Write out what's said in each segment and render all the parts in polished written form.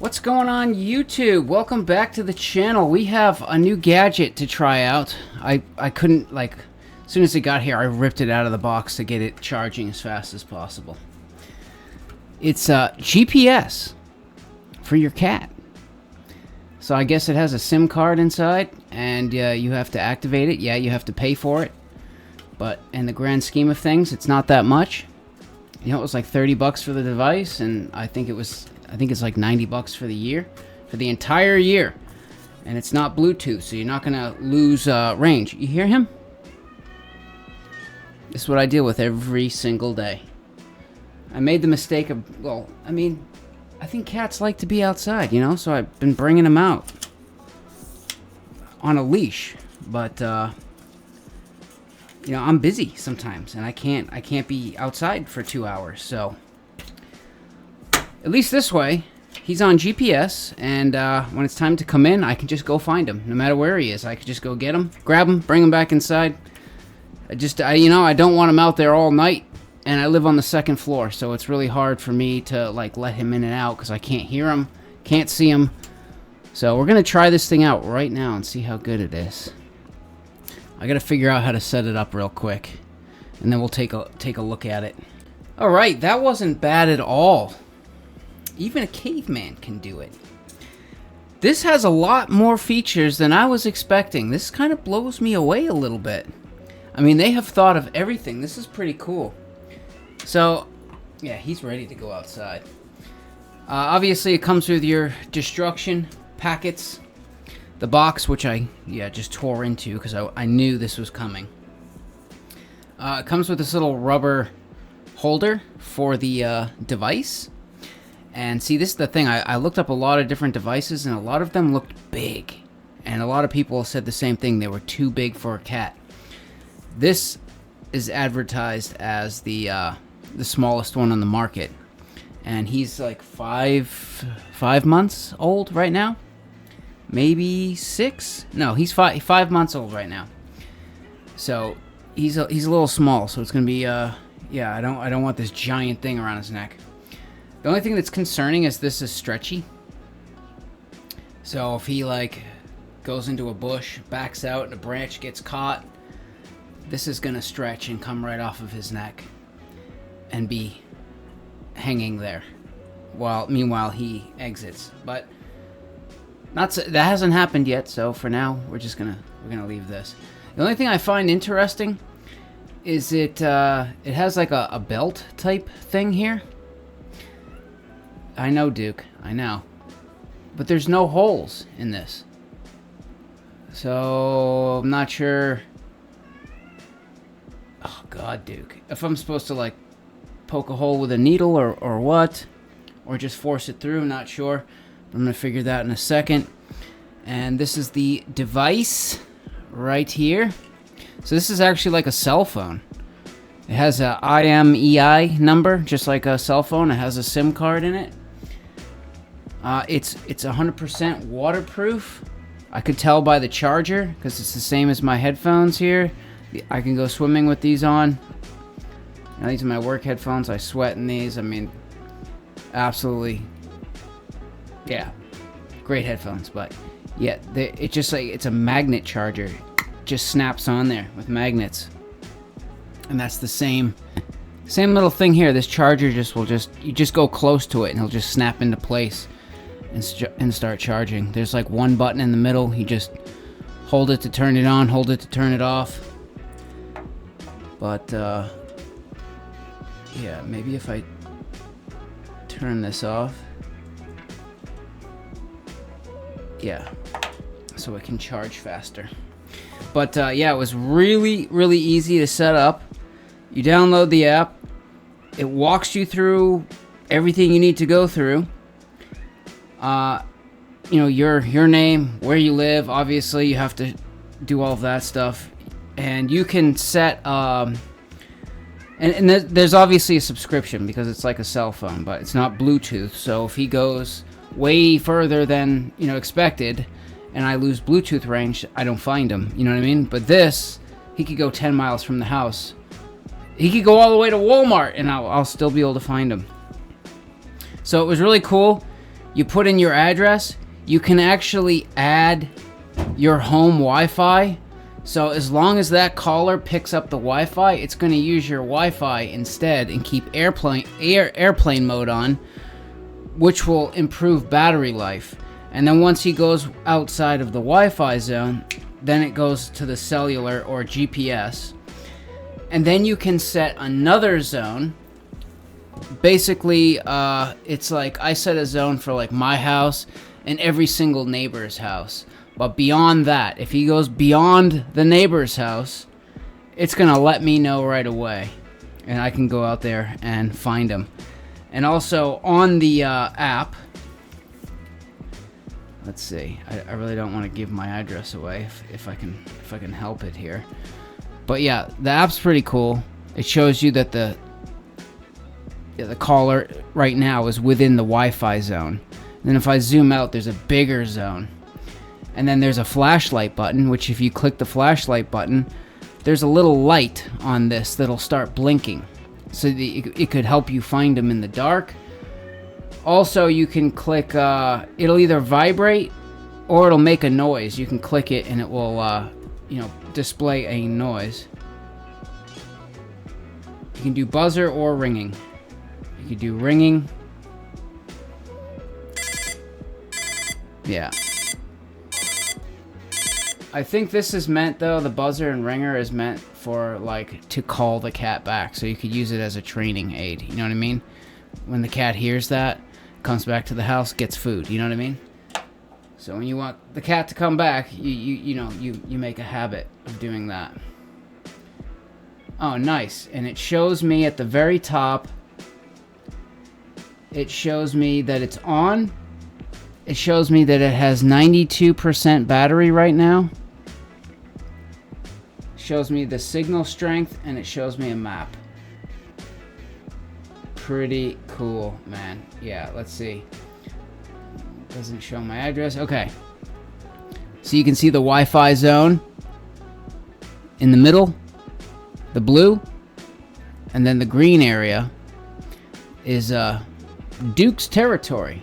What's going on, YouTube? Welcome back to the channel. We have a new gadget to try out. I couldn't, like, as soon as it got here, I ripped it out of the box to get it charging as fast as possible. It's GPS for your cat. So I guess it has a SIM card inside, and you have to activate it. Yeah, you have to pay for it. But in the grand scheme of things, it's not that much. You know, it was like 30 bucks for the device, and I think it's like 90 bucks for the year, for the entire year. And it's not Bluetooth, so you're not gonna lose range. You hear him? This is what I deal with every single day. I made the mistake of, well, I mean, I think cats like to be outside, you know, so I've been bringing them out on a leash, but you know, I'm busy sometimes, and I can't be outside for 2 hours, so at least this way, he's on GPS, and when it's time to come in, I can just go find him, no matter where he is. I can just go get him, grab him, bring him back inside. You know, I don't want him out there all night, and I live on the second floor, so it's really hard for me to, like, let him in and out, because I can't hear him, can't see him. So we're going to try this thing out right now and see how good it is. I got to figure out how to set it up real quick, and then we'll take a look at it. Alright, that wasn't bad at all. Even a caveman can do it. This has a lot more features than I was expecting. This kind of blows me away a little bit. I mean, they have thought of everything. This is pretty cool. So, yeah, he's ready to go outside. Obviously, it comes with your destruction packets. The box, which I just tore into because I knew this was coming. It comes with this little rubber holder for the device. And see, this is the thing. I looked up a lot of different devices, and a lot of them looked big. And a lot of people said the same thing. They were too big for a cat. This is advertised as the smallest one on the market. And he's like five months old right now. Maybe 6? No, he's 5 months old right now. So he's a little small. So it's gonna be yeah. I don't want this giant thing around his neck. The only thing that's concerning is this is stretchy. So if he like goes into a bush, backs out, and a branch gets caught, this is gonna stretch and come right off of his neck and be hanging there. Meanwhile he exits. But that hasn't happened yet. So for now, we're gonna leave this. The only thing I find interesting is it has like a belt type thing here. I know, Duke. I know. But there's no holes in this. So, I'm not sure. Oh, God, Duke. If I'm supposed to, like, poke a hole with a needle or what. Or just force it through, not sure. I'm going to figure that in a second. And this is the device right here. So, this is actually like a cell phone. It has a IMEI number, just like a cell phone. It has a SIM card in it. It's 100% waterproof. I could tell by the charger, because it's the same as my headphones here. I can go swimming with these on. Now, these are my work headphones. I sweat in these. I mean, absolutely, yeah, great headphones. But yeah, it's just like, it's a magnet charger. It just snaps on there with magnets. And that's the same little thing here. This charger you just go close to it and it'll just snap into place and start charging. There's like one button in the middle. You just hold it to turn it on, hold it to turn it off. But yeah, maybe if I turn this off, yeah, so it can charge faster. But yeah, it was really easy to set up. You download the app. It walks you through everything you need to go through. You know, your name, where you live. Obviously, you have to do all of that stuff. And you can set, and there's obviously a subscription because it's like a cell phone, but it's not Bluetooth. So if he goes way further than, you know, expected, and I lose Bluetooth range, I don't find him. You know what I mean? But this, he could go 10 miles from the house. He could go all the way to Walmart, and I'll still be able to find him. So it was really cool. you put in your address, you can actually add your home Wi-Fi. So as long as that caller picks up the Wi-Fi, it's going to use your Wi-Fi instead and keep airplane mode on, which will improve battery life. And then once he goes outside of the Wi-Fi zone, then it goes to the cellular or GPS. And then you can set another zone. Basically, it's like I set a zone for like my house and every single neighbor's house. But beyond that, if he goes beyond the neighbor's house, it's going to let me know right away. And I can go out there and find him. And also on the app, let's see, I really don't want to give my address away if I can help it here. But yeah, the app's pretty cool. It shows you that the caller right now is within the Wi-Fi zone. And then if I zoom out, there's a bigger zone. And then there's a flashlight button, which if you click the flashlight button, there's a little light on this that'll start blinking. So it could help you find them in the dark. Also, you can click, it'll either vibrate or it'll make a noise. You can click it and it will, display a noise. You can do buzzer or ringing. You can do ringing. Yeah. I think this is meant, though, the buzzer and ringer is meant for, like, to call the cat back. So you could use it as a training aid. You know what I mean? When the cat hears that, comes back to the house, gets food. You know what I mean? So when you want the cat to come back, you make a habit of doing that. Oh, nice. And it shows me at the very top, it shows me that it's on. It shows me that it has 92% battery right now. Shows me the signal strength, and it shows me a map. Pretty cool, man. Yeah, let's see. Doesn't show my address. Okay. So you can see the Wi-Fi zone in the middle, the blue, and then the green area is Duke's territory.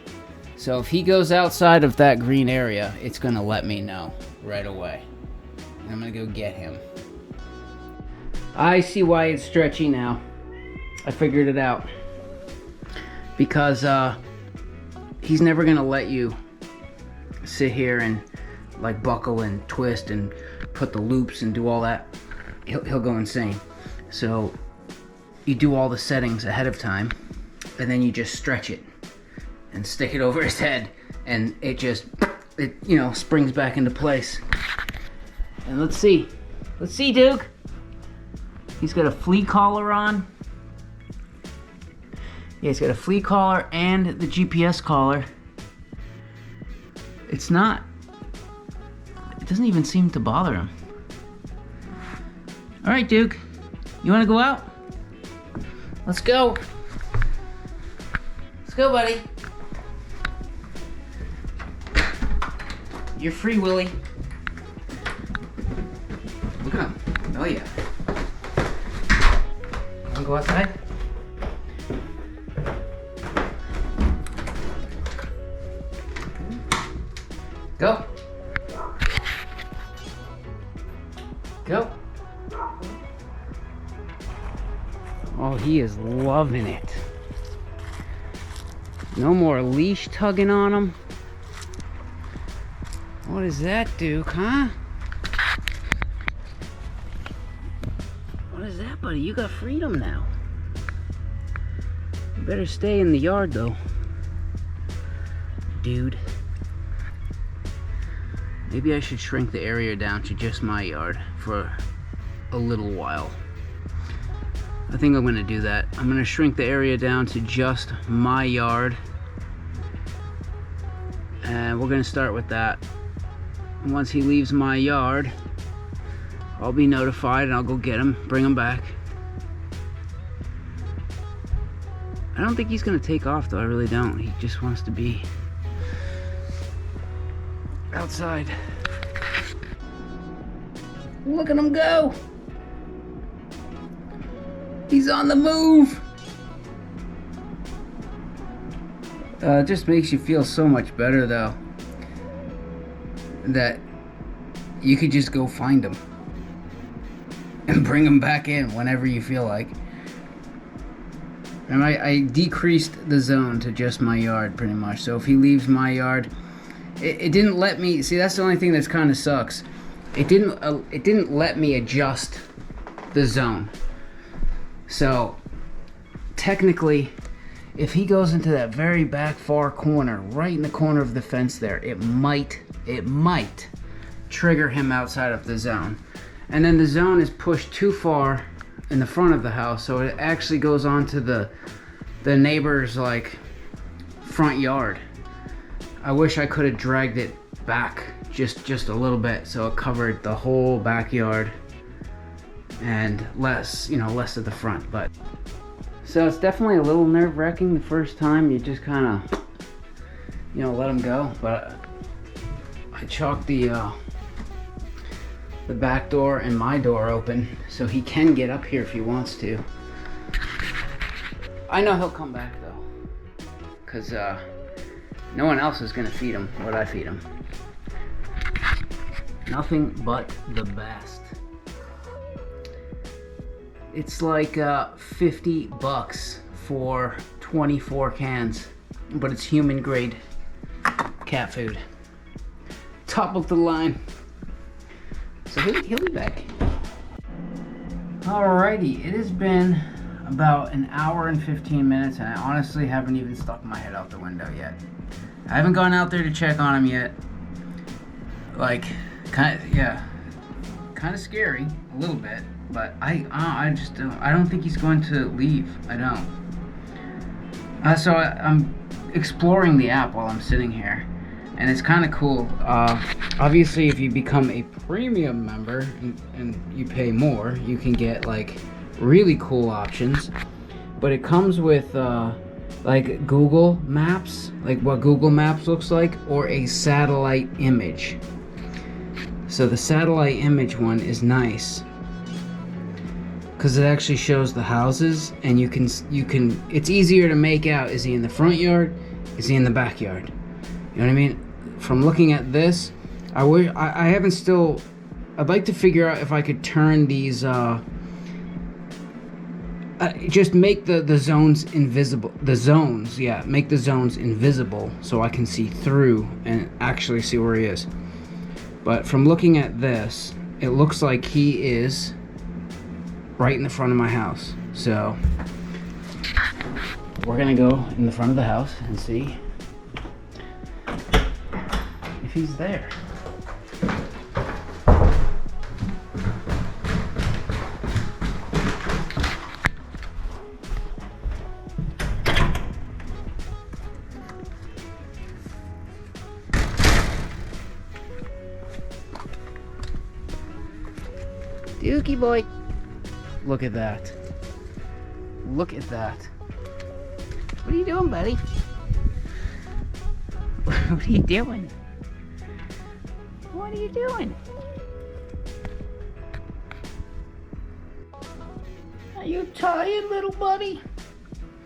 So if he goes outside of that green area, it's going to let me know right away. And I'm going to go get him. I see why it's stretchy now. I figured it out. Because he's never going to let you sit here and like buckle and twist and put the loops and do all that. He'll go insane. So you do all the settings ahead of time, and then you just stretch it and stick it over his head, and it springs back into place. And let's see, Duke. He's got a flea collar on. Yeah, he's got a flea collar and the GPS collar. It doesn't even seem to bother him. All right, Duke, you want to go out? Let's go. Let's go, buddy. You're free, Willie. Look at him. Oh, yeah. Want to go outside? Go. Go. Oh, he is loving it. No more leash tugging on him. What is that, Duke, huh? What is that, buddy? You got freedom now. You better stay in the yard, though, dude. Maybe I should shrink the area down to just my yard for a little while. I think I'm going to do that. I'm going to shrink the area down to just my yard. And we're going to start with that. Once he leaves my yard, I'll be notified and I'll go get him, bring him back. I don't think he's going to take off, though. I really don't. He just wants to be outside. Look at him go. He's on the move. It just makes you feel so much better, though, that you could just go find them and bring them back in whenever you feel like. And I decreased the zone to just my yard, pretty much. So if he leaves my yard, it didn't let me. See, that's the only thing that's kind of sucks. It didn't let me adjust the zone. So technically, if he goes into that very back far corner, right in the corner of the fence there, it might trigger him outside of the zone. And then the zone is pushed too far in the front of the house, so it actually goes onto the neighbor's like front yard. I wish I could have dragged it back just a little bit so it covered the whole backyard and less of the front. But so it's definitely a little nerve-wracking the first time. You just kind of let him go. But I chalked the back door and my door open so he can get up here if he wants to. I know he'll come back though, because no one else is going to feed him what I feed him. Nothing but the best. It's like $50 for 24 cans, but it's human grade cat food. Top of the line. So he'll be back. Alrighty, it has been about an hour and 15 minutes, and I honestly haven't even stuck my head out the window yet. I haven't gone out there to check on him yet. Like, kind of scary, a little bit, but I just don't think he's going to leave. I don't. So I'm exploring the app while I'm sitting here. And it's kind of cool. Obviously, if you become a premium member and you pay more, you can get like really cool options. But it comes with like Google Maps, like what Google Maps looks like, or a satellite image. So the satellite image one is nice because it actually shows the houses, and you can. It's easier to make out. Is he in the front yard? Is he in the backyard? You know what I mean? From looking at this, I haven't still. I'd like to figure out if I could turn these. Just make the zones invisible. The zones, yeah, make the zones invisible so I can see through and actually see where he is. But from looking at this, it looks like he is right in the front of my house. So we're gonna go in the front of the house and see if he's there. Dookie boy. Look at that. Look at that. What are you doing, buddy? What are you doing? What are you doing? Are you tired, little buddy?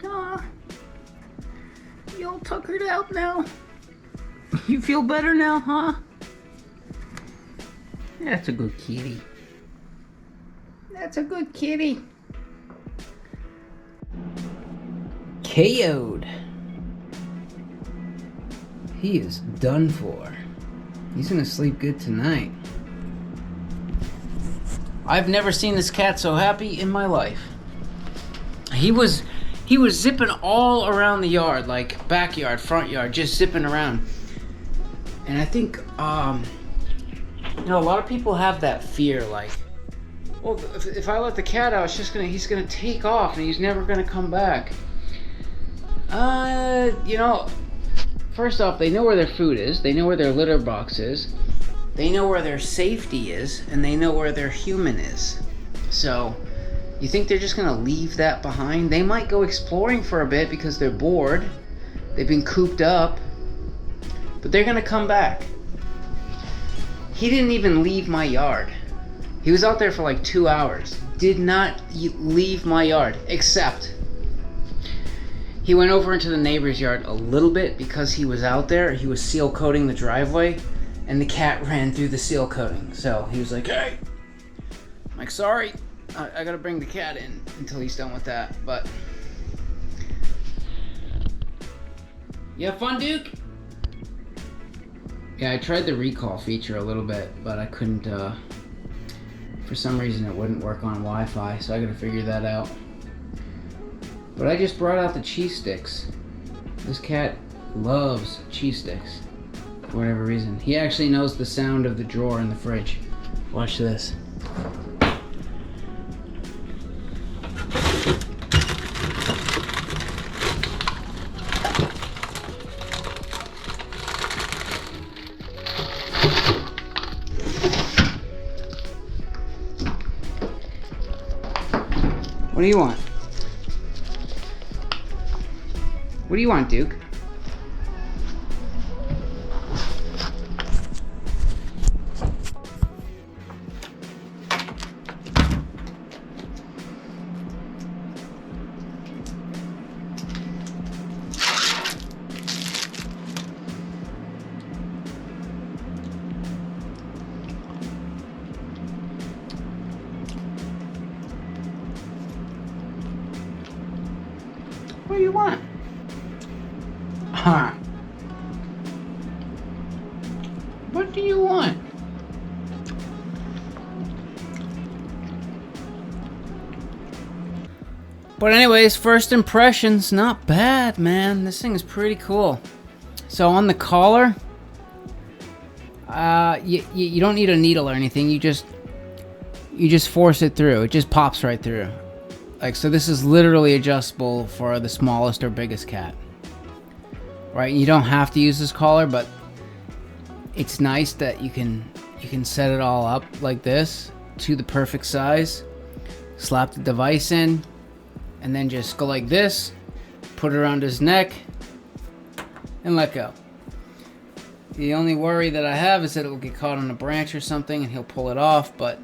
Aw. You all tuckered out now? You feel better now, huh? That's a good kitty. That's a good kitty. KO'd. He is done for. He's gonna sleep good tonight. I've never seen this cat so happy in my life. He was zipping all around the yard, like backyard, front yard, just zipping around. And I think a lot of people have that fear, like, well, if I let the cat out, he's gonna take off and he's never gonna come back. First off, they know where their food is, they know where their litter box is, they know where their safety is, and they know where their human is. So, you think they're just gonna leave that behind? They might go exploring for a bit because they're bored, they've been cooped up, but they're gonna come back. He didn't even leave my yard. He was out there for like 2 hours. Did not leave my yard, except He went over into the neighbor's yard a little bit because he was out there. He was seal coating the driveway, and the cat ran through the seal coating. So he was like, hey. I'm like, sorry. I gotta bring the cat in until he's done with that. But you have fun, Duke? Yeah, I tried the recall feature a little bit, but I couldn't, for some reason it wouldn't work on Wi-Fi, so I gotta figure that out. But I just brought out the cheese sticks. This cat loves cheese sticks for whatever reason. He actually knows the sound of the drawer in the fridge. Watch this. What do you want? What do you want, Duke? What do you want? Huh? What do you want? But anyways, first impressions, not bad, man. This thing is pretty cool. So on the collar, you don't need a needle or anything. You just force it through. It just pops right through. Like, so this is literally adjustable for the smallest or biggest cat. Right? You don't have to use this collar, but it's nice that you can set it all up like this to the perfect size. Slap the device in, and then just go like this, put it around his neck, and let go. The only worry that I have is that it will get caught on a branch or something and he'll pull it off, but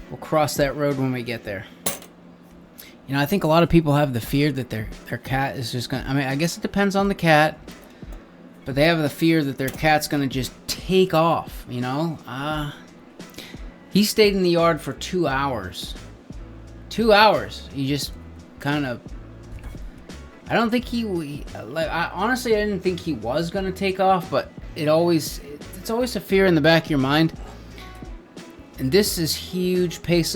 we'll cross that road when we get there. You know, I think a lot of people have the fear that their cat is just gonna, I mean, I guess it depends on the cat, but they have the fear that their cat's gonna just take off, you know? He stayed in the yard for 2 hours. 2 hours. He just kind of, I don't think honestly, I didn't think he was gonna take off, but it's always a fear in the back of your mind. And this is huge peace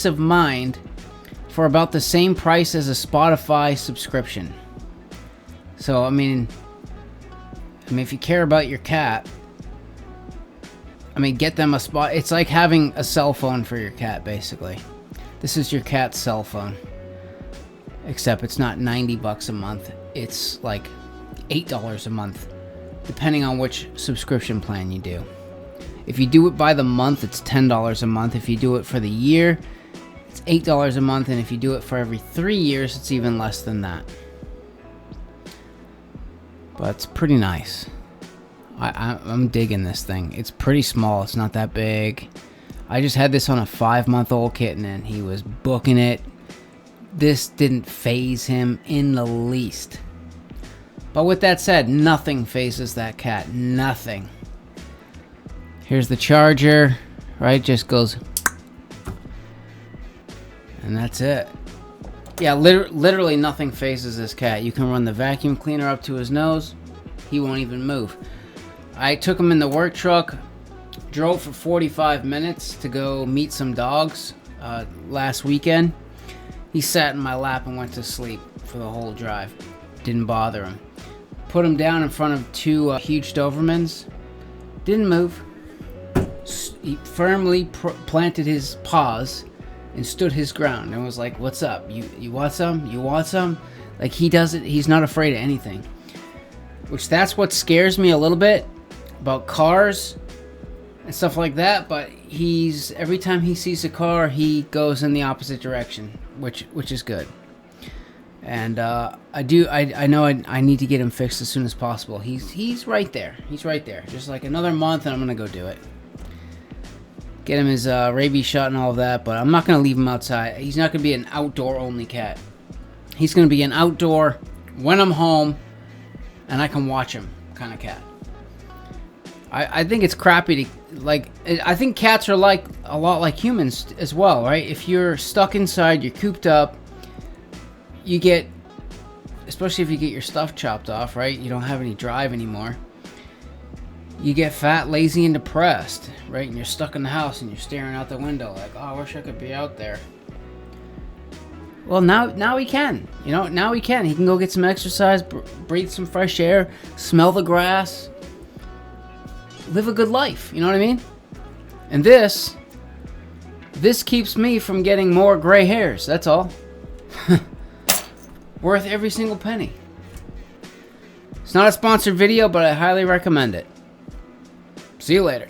of mind for about the same price as a Spotify subscription. So, I mean, if you care about your cat, I mean, get them a spot. It's like having a cell phone for your cat, basically. This is your cat's cell phone. Except it's not $90 a month. It's like $8 a month, depending on which subscription plan you do. If you do it by the month, it's $10 a month. If you do it for the year, it's $8 a month, and if you do it for every 3 years, it's even less than that. But it's pretty nice. I'm digging this thing. It's pretty small. It's not that big. I just had this on a 5-month-old kitten, and he was booking it. This didn't faze him in the least. But with that said, nothing phases that cat. Nothing. Here's the charger, right? Just goes... and that's it. Yeah, literally nothing phases this cat. You can run the vacuum cleaner up to his nose. He won't even move. I took him in the work truck, drove for 45 minutes to go meet some dogs last weekend. He sat in my lap and went to sleep for the whole drive. Didn't bother him. Put him down in front of 2 huge Dobermans. Didn't move. He firmly planted his paws and stood his ground and was like, what's up? You want some? You want some? Like, he does it. He's not afraid of anything. Which, that's what scares me a little bit about cars and stuff like that. But every time he sees a car, he goes in the opposite direction, which is good. And I know I need to get him fixed as soon as possible. He's right there. He's right there. Just like another month and I'm gonna go do it. Get him his rabies shot and all of that, but I'm not going to leave him outside. He's not going to be an outdoor-only cat. He's going to be an outdoor, when I'm home, and I can watch him kind of cat. I think it's crappy to, like, I think cats are like a lot like humans as well, right? If you're stuck inside, you're cooped up, you get, especially if you get your stuff chopped off, right? You don't have any drive anymore. You get fat, lazy, and depressed, right? And you're stuck in the house and you're staring out the window like, oh, I wish I could be out there. Well, now he can. You know, now he can. He can go get some exercise, breathe some fresh air, smell the grass, live a good life. You know what I mean? And this keeps me from getting more gray hairs. That's all. Worth every single penny. It's not a sponsored video, but I highly recommend it. See you later.